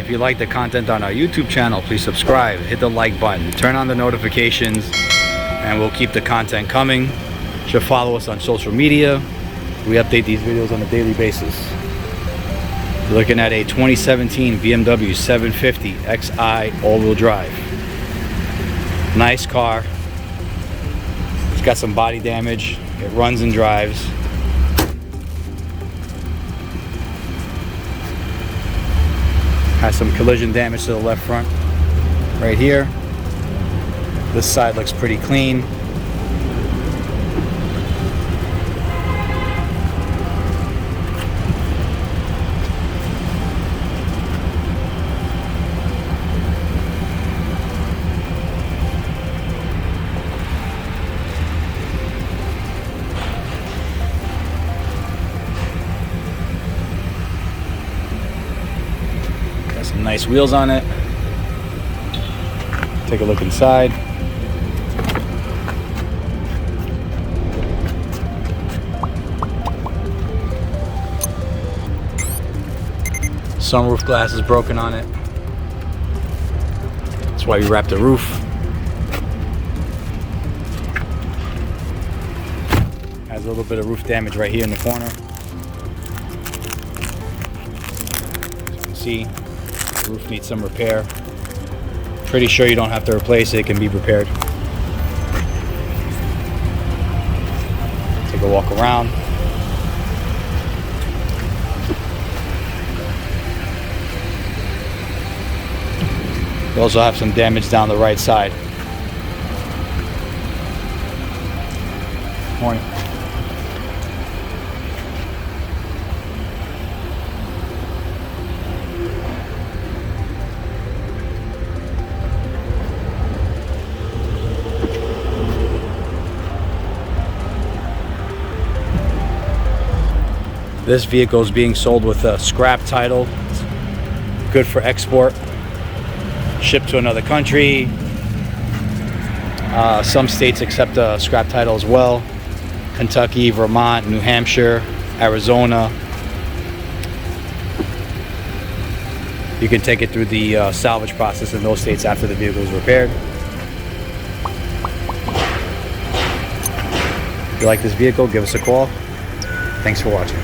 if you like the content on our YouTube channel, please subscribe, hit the like button, turn on the notifications, and we'll keep the content coming. You should follow us on social media. We update these videos on a daily basis. You're looking at a 2017 BMW 750 Xi all-wheel drive. Nice car. It's got some body damage. It runs and drives. Has some collision damage to the left front right here. This side looks pretty clean. Got some nice wheels on it. Take a look inside. Sunroof glass is broken on it. That's why we wrapped the roof. Has a little bit of roof damage right here in the corner. As you can see, the roof needs some repair. Pretty sure you don't have to replace it, it can be repaired. Take a walk around. We also have some damage down the right side. Morning. This vehicle is being sold with a scrap title. It's good for export. Shipped to another country. Some states accept a scrap title as well. Kentucky, Vermont, New Hampshire, Arizona. You can take it through the salvage process in those states after the vehicle is repaired. If you like this vehicle, give us a call. Thanks for watching.